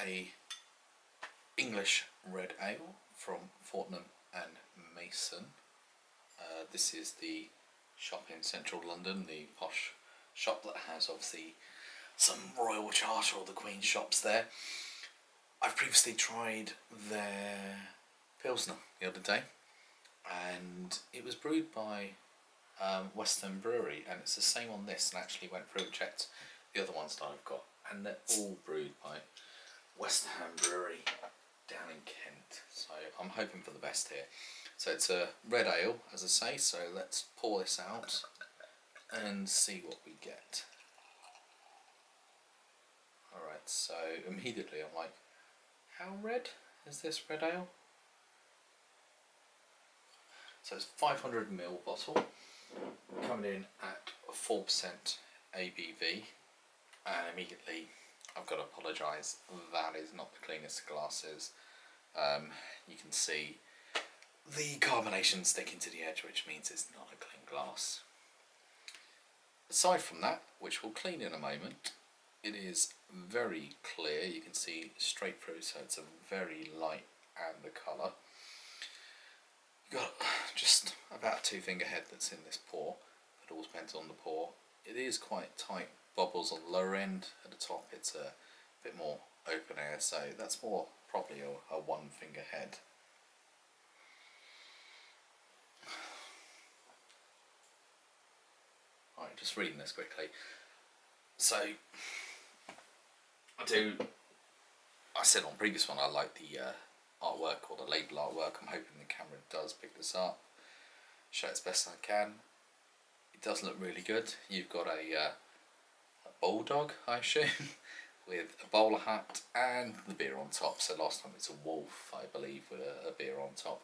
a English red ale from Fortnum and Mason. This is the shop in central London, the posh shop that has obviously some Royal Charter or the Queen's shops there. I've previously tried their Pilsner the other day, and it was brewed by Westerham Brewery, and it's the same on this, and actually went through and checked the other ones that I've got, and they're all brewed by Westerham Brewery down in Kent, so I'm hoping for the best here. So it's a red ale, as I say, so let's pour this out and see what we get. Alright, so immediately I'm like, how red is this red ale? So it's 500ml bottle, coming in at 4% ABV, and immediately I've got to apologise, that is not the cleanest of glasses. You can see the carbonation sticking to the edge, which means it's not a clean glass. Aside from that, which we'll clean in a moment, it is very clear. You can see straight through, so it's a very light amber colour. You've got just about a 2-finger head that's in this pour. It all depends on the pour. It is quite tight bubbles on the lower end. At the top it's a bit more open air, so that's more probably a 1-finger head. Right, just reading this quickly. So I said on the previous one I like the artwork, or the label artwork. I'm hoping the camera does pick this up, show it as best I can. It does look really good. You've got a bulldog, I assume, with a bowler hat and the beer on top. So last time it's a wolf, I believe, with a beer on top.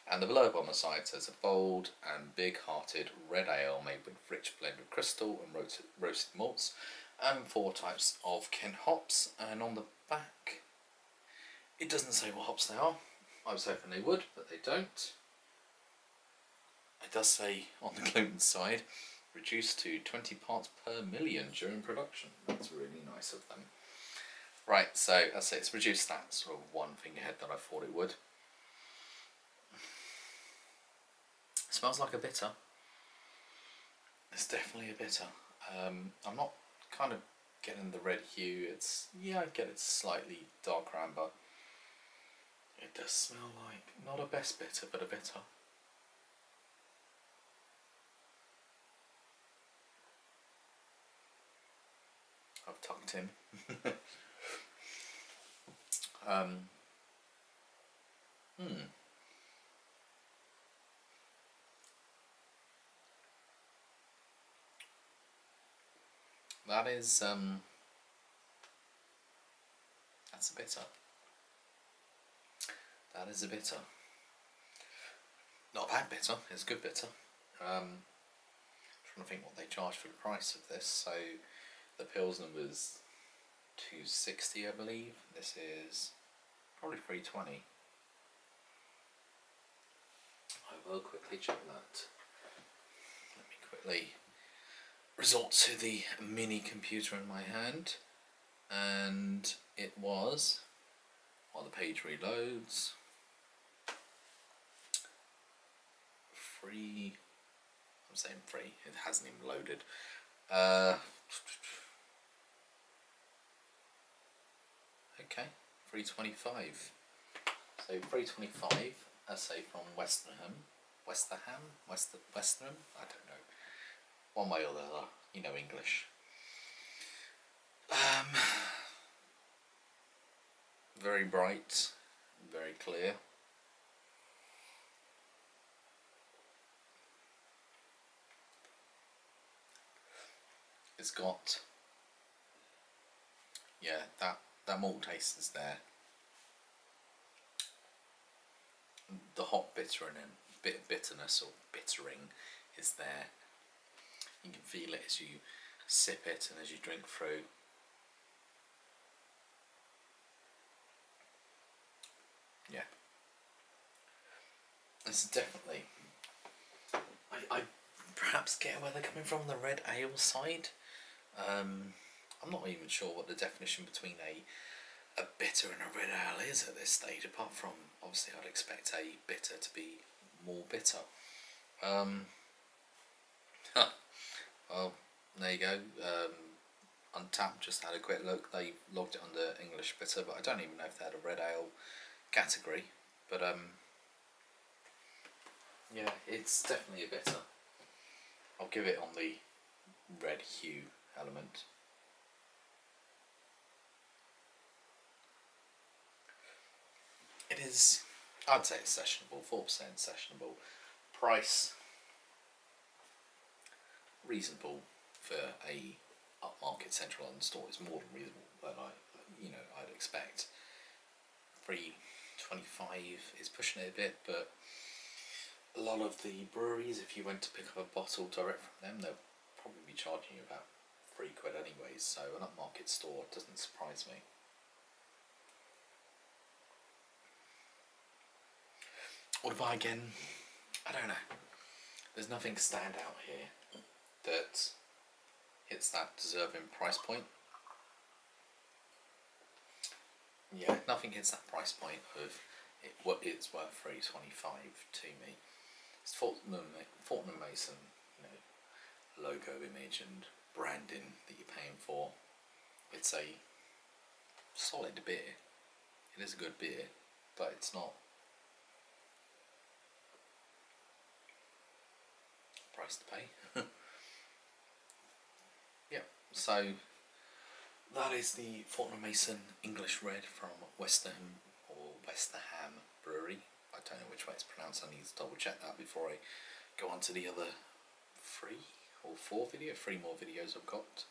And the blurb on the side says a bold and big-hearted red ale made with rich blend of crystal and roasted malts and 4 types of Kent hops. And on the back, it doesn't say what hops they are. I was hoping they would, but they don't. It does say on the gluten side, reduced to 20 parts per million during production. That's really nice of them. Right, so as I say, it's reduced that sort of 1-finger head that I thought it would. It smells like a bitter. It's definitely a bitter. I'm not kind of getting the red hue. It's, yeah, I get it's slightly darker amber. It does smell like, not a best bitter, but a bitter. I've tucked in. That is, that's a bitter. That is a bitter. Not a bad bitter, it's a good bitter. Trying to think what they charge for the price of this. So the Pilsner was $2.60, I believe. This is probably $3.20. I will quickly check that. Let me quickly resort to the mini computer in my hand, and it was, while the page reloads, free. I'm saying free, it hasn't even loaded. Okay, $3.25. So $3.25, I say, from Westerham, I don't know. One way or the other, you know English. Very bright, very clear. It's got, yeah, that malt taste is there. The hot bitter and bit of bitterness or bittering is there. You can feel it as you sip it and as you drink through. Yeah. This is definitely, I perhaps get where they're coming from the red ale side. I'm not even sure what the definition between a bitter and a red ale is at this stage, apart from obviously I'd expect a bitter to be more bitter. Well, there you go. Untapped just had a quick look. They logged it under English bitter, but I don't even know if they had a red ale category. But yeah, it's definitely a bitter. I'll give it on the red hue element. It is, I'd say it's sessionable, 4% sessionable. Price, reasonable for a upmarket central London store. It's more than reasonable than I'd expect. £3.25 is pushing it a bit, but a lot of the breweries, if you went to pick up a bottle direct from them, they'll probably be charging you about £3 anyways, so an upmarket store doesn't surprise me. What about again? I don't know. There's nothing stand out here that hits that deserving price point. Yeah, nothing hits that price point of what it's worth £3.25 to me. It's Fortnum Mason, logo image and branding that you're paying for. It's a solid beer. It is a good beer, but it's not price to pay. Yeah, so that is the Fortnum Mason English Red from Westerham Brewery. I don't know which way it's pronounced. I need to double check that before I go on to the other 3 more videos I've got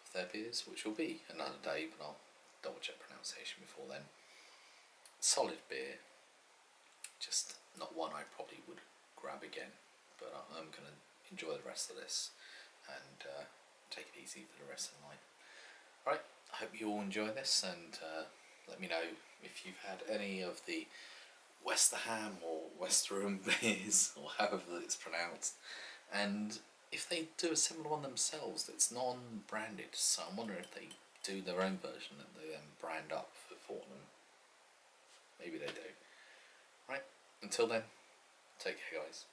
of their beers, which will be another day, but I'll double check pronunciation before then. Solid beer, just not one I probably would grab again, but I'm going to enjoy the rest of this and take it easy for the rest of the night. Right, I hope you all enjoy this, and let me know if you've had any of the Westerham or Westerham beers, or however it's pronounced, and if they do a similar one themselves that's non-branded. So I'm wondering if they do their own version that they then brand up for Fortnum. Maybe they do. Right, until then, take care guys.